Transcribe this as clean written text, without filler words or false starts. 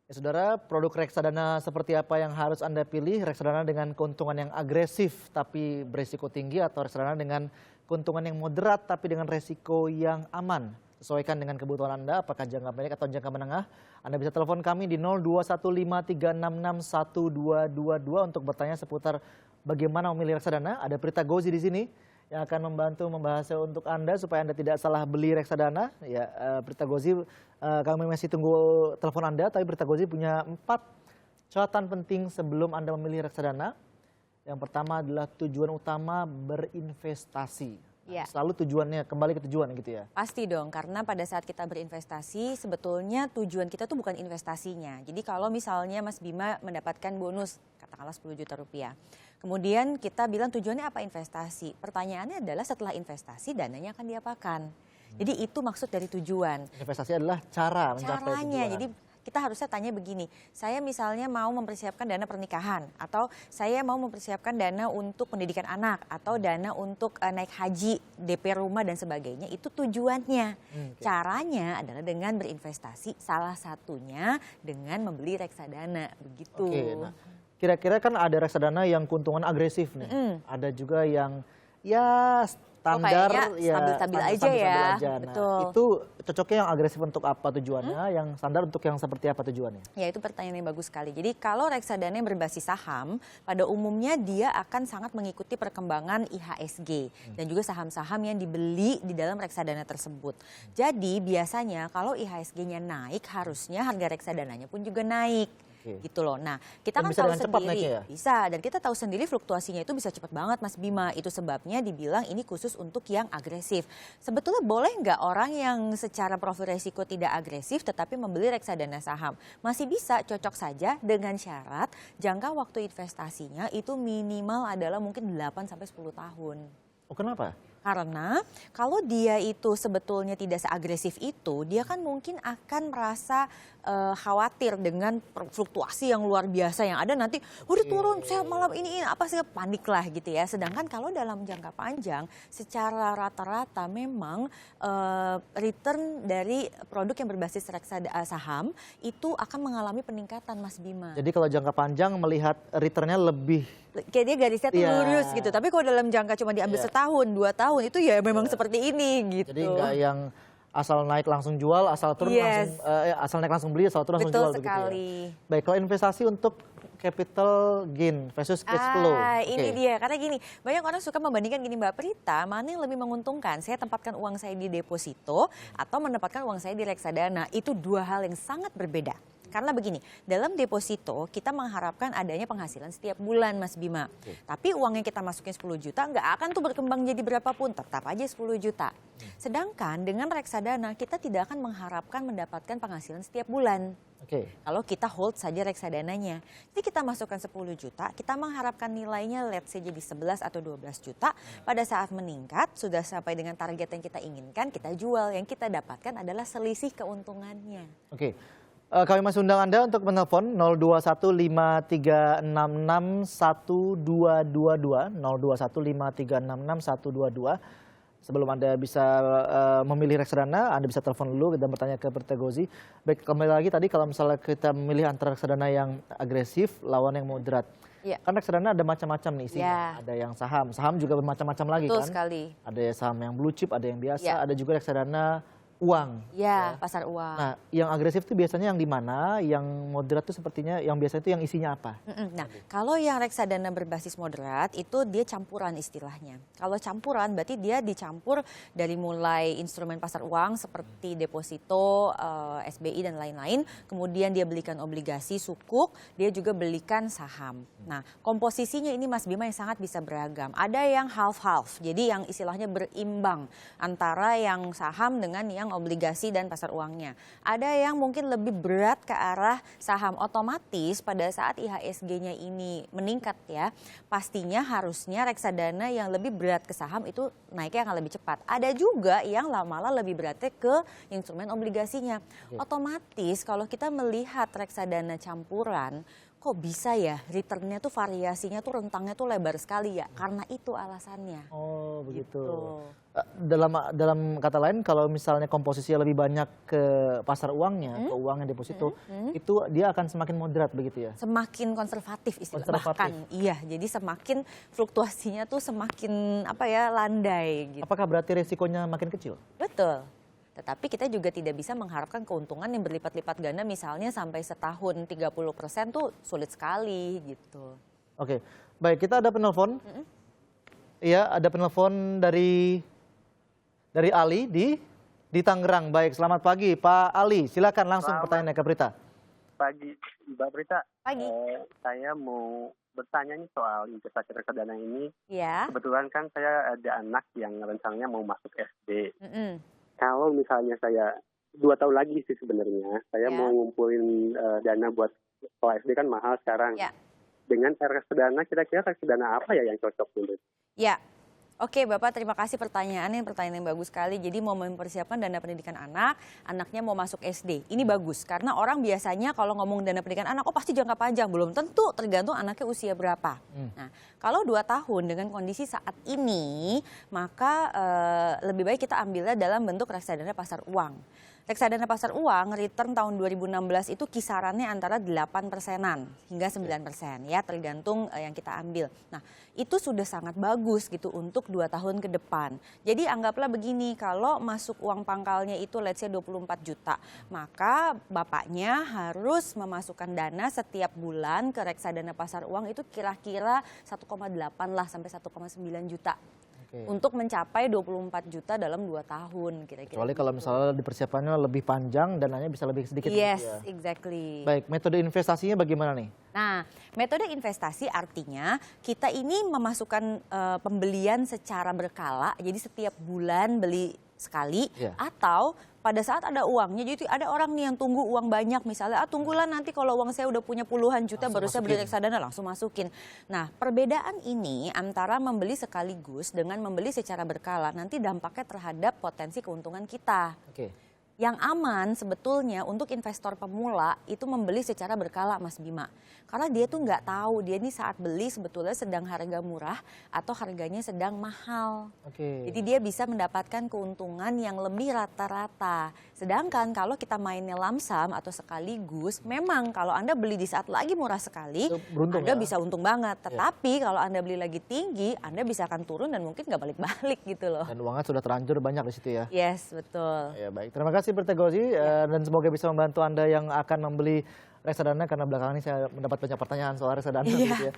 Ya, Saudara, produk reksadana seperti apa yang harus Anda pilih? Reksadana dengan keuntungan yang agresif tapi berisiko tinggi atau reksadana dengan keuntungan yang moderat tapi dengan resiko yang aman? Sesuaikan dengan kebutuhan Anda, apakah jangka pendek atau jangka menengah. Anda bisa telepon kami di 0215366122 untuk bertanya seputar bagaimana memilih reksadana. Ada Prita Gozi di sini yang akan membantu membahasnya untuk Anda supaya Anda tidak salah beli reksadana. Ya, Prita Gozi, kami masih tunggu telepon Anda, tapi Prita Gozi punya 4 catatan penting sebelum Anda memilih reksadana. Yang pertama adalah tujuan utama berinvestasi. Ya. Selalu tujuannya kembali ke tujuan gitu ya. Pasti dong, karena pada saat kita berinvestasi sebetulnya tujuan kita tuh bukan investasinya. Jadi kalau misalnya Mas Bima mendapatkan bonus katakanlah 10 juta rupiah. Kemudian kita bilang tujuannya apa investasi? Pertanyaannya adalah setelah investasi dananya akan diapakan? Jadi itu maksud dari tujuan. Investasi adalah cara mencapai Caranya, tujuan. jadi kita harusnya tanya begini, saya misalnya mau mempersiapkan dana pernikahan, atau saya mau mempersiapkan dana untuk pendidikan anak, atau dana untuk naik haji, DP rumah dan sebagainya, itu tujuannya. Caranya adalah dengan berinvestasi, salah satunya dengan membeli reksadana, begitu. Oke, nah, kira-kira kan ada reksadana yang keuntungan agresif nih, ada juga yang ya standar, ya stabil-stabil aja ya. Nah, Betul. itu cocoknya yang agresif untuk apa tujuannya, yang standar untuk yang seperti apa tujuannya? Ya, itu pertanyaan yang bagus sekali. Jadi kalau reksadana yang berbasis saham, pada umumnya dia akan sangat mengikuti perkembangan IHSG dan juga saham-saham yang dibeli di dalam reksadana tersebut. Jadi biasanya kalau IHSG-nya naik, harusnya harga reksadananya pun juga naik. Gitu loh. Nah, kita Dan kan bisa tahu dengan cepat sendiri naiknya ya? bisa, dan kita tahu sendiri fluktuasinya itu bisa cepat banget Mas Bima. Itu sebabnya dibilang ini khusus untuk yang agresif. Sebetulnya boleh nggak orang yang secara profil resiko tidak agresif tetapi membeli reksadana saham? Masih bisa, cocok saja dengan syarat jangka waktu investasinya itu minimal adalah mungkin 8 sampai 10 tahun. Oh, kenapa? Karena kalau dia itu sebetulnya tidak seagresif itu, dia kan mungkin akan merasa khawatir dengan fluktuasi yang luar biasa yang ada nanti, udah turun, saya malam ini apa sih, panik lah gitu ya. Sedangkan kalau dalam jangka panjang, secara rata-rata memang return dari produk yang berbasis reksadana saham itu akan mengalami peningkatan, Mas Bima. Jadi kalau jangka panjang melihat returnnya lebih Kayak dia garisnya tuh lurus gitu. Tapi kalau dalam jangka cuma diambil setahun, 2 tahun itu ya memang seperti ini gitu. Jadi enggak yang asal naik langsung jual, asal turun langsung asal naik langsung beli, asal turun langsung jual begitu ya. Baik, kalau investasi untuk capital gain versus cash flow. Ini dia, karena gini, banyak orang suka membandingkan gini Mbak Prita, mana yang lebih menguntungkan? Saya tempatkan uang saya di deposito atau menempatkan uang saya di reksadana. Itu dua hal yang sangat berbeda. Karena begini, dalam deposito kita mengharapkan adanya penghasilan setiap bulan Mas Bima. Tapi uang yang kita masukin 10 juta nggak akan tuh berkembang jadi berapapun, tetap aja 10 juta. Sedangkan dengan reksadana kita tidak akan mengharapkan mendapatkan penghasilan setiap bulan. Kalau kita hold saja reksadananya. Jadi kita masukkan 10 juta, kita mengharapkan nilainya let's say jadi 11 atau 12 juta. Pada saat meningkat, sudah sampai dengan target yang kita inginkan, kita jual. Yang kita dapatkan adalah selisih keuntungannya. Kami masih undang Anda untuk menelpon 0215366122, 0215366122. Sebelum Anda bisa memilih reksadana, Anda bisa telepon dulu dan bertanya ke Prita Gozi. Baik, kembali lagi tadi kalau misalnya kita memilih antara reksadana yang agresif lawan yang moderat. Kan reksadana ada macam-macam nih isinya. Ada yang saham, saham juga bermacam-macam lagi. Betul sekali. Ada saham yang blue chip, ada yang biasa, ada juga reksadana uang. Pasar uang. Nah, yang agresif itu biasanya yang di mana? Yang moderat itu sepertinya yang biasa itu yang isinya apa? Nah, kalau yang reksadana berbasis moderat itu dia campuran istilahnya. Kalau campuran berarti dia dicampur dari mulai instrumen pasar uang seperti deposito, SBI dan lain-lain. Kemudian dia belikan obligasi sukuk, dia juga belikan saham. Nah, komposisinya ini Mas Bima yang sangat bisa beragam. Ada yang half-half, jadi yang istilahnya berimbang antara yang saham dengan yang obligasi dan pasar uangnya. Ada yang mungkin lebih berat ke arah saham, otomatis pada saat IHSG-nya ini meningkat ya, pastinya harusnya reksadana yang lebih berat ke saham itu naiknya akan lebih cepat. Ada juga yang malah lebih beratnya ke instrumen obligasinya. Otomatis kalau kita melihat reksadana campuran, kok bisa ya returnnya tuh variasinya tuh rentangnya tuh lebar sekali ya, karena itu alasannya. Oh begitu. Gitu. Dalam kata lain, kalau misalnya komposisinya lebih banyak ke pasar uangnya, ke uang yang deposito, itu dia akan semakin moderat begitu ya? Semakin konservatif istilah Konservatif. bahkan iya, jadi semakin fluktuasinya tuh semakin apa ya landai gitu. Apakah berarti resikonya makin kecil? Betul. Tetapi kita juga tidak bisa mengharapkan keuntungan yang berlipat-lipat ganda misalnya sampai setahun 30% tuh sulit sekali gitu. Oke, baik, kita ada penelpon. Iya, ada penelpon dari Ali di Tangerang. Baik, selamat pagi Pak Ali. Silakan langsung pertanyaannya ke Prita. Pagi, Mbak Prita. Pagi. Saya mau bertanya nih soal investasi reksadana ini. Ya. Kebetulan kan saya ada anak yang rencananya mau masuk SD. Mm-mm. Kalau misalnya saya 2 tahun lagi sih sebenarnya, saya Ya. mau ngumpulin dana buat sekolah SD kan mahal sekarang. Ya. Dengan reksadana, kira-kira reksadana apa ya yang cocok dulu? Ya. Oke Bapak, terima kasih pertanyaannya, pertanyaan yang bagus sekali. Jadi mau mempersiapkan dana pendidikan anak, anaknya mau masuk SD. Ini bagus, karena orang biasanya kalau ngomong dana pendidikan anak, oh pasti jangka panjang. Belum tentu, tergantung anaknya usia berapa. Nah, kalau 2 tahun dengan kondisi saat ini, maka lebih baik kita ambilnya dalam bentuk reksadana pasar uang. Reksadana pasar uang return tahun 2016 itu kisarannya antara 8%-an hingga 9% ya, tergantung yang kita ambil. Nah, itu sudah sangat bagus gitu untuk 2 tahun ke depan. Jadi anggaplah begini, kalau masuk uang pangkalnya itu let's say 24 juta, maka bapaknya harus memasukkan dana setiap bulan ke reksadana pasar uang itu kira-kira 1,8 lah sampai 1,9 juta. Oke. Untuk mencapai 24 juta dalam 2 tahun kira-kira. Kecuali kalau misalnya dipersiapannya lebih panjang, dananya bisa lebih sedikit. Yes, gitu ya. exactly. Baik, metode investasinya bagaimana nih? Nah, metode investasi artinya kita ini memasukkan pembelian secara berkala, jadi setiap bulan beli sekali, Iya. atau pada saat ada uangnya, jadi ada orang nih yang tunggu uang banyak misalnya, tunggulah nanti kalau uang saya udah punya puluhan juta Langsung baru saya beli masukin. reksadana, langsung masukin. Nah, perbedaan ini antara membeli sekaligus dengan membeli secara berkala, nanti dampaknya terhadap potensi keuntungan kita. Oke. Yang aman sebetulnya untuk investor pemula itu membeli secara berkala Mas Bima. Karena dia tuh nggak tahu dia ini saat beli sebetulnya sedang harga murah atau harganya sedang mahal. Oke. Jadi dia bisa mendapatkan keuntungan yang lebih rata-rata. Sedangkan kalau kita mainnya lamsam atau sekaligus, memang kalau Anda beli di saat lagi murah sekali, Itu beruntung Anda ya? bisa untung banget. Tetapi kalau Anda beli lagi tinggi, Anda bisa akan turun dan mungkin nggak balik-balik gitu loh. Dan uangnya sudah terlanjur banyak di situ ya? Yes, betul. Ya baik, terima kasih Prita Gozi dan semoga bisa membantu Anda yang akan membeli reksadana karena belakangan ini saya mendapat banyak pertanyaan soal reksadana gitu ya.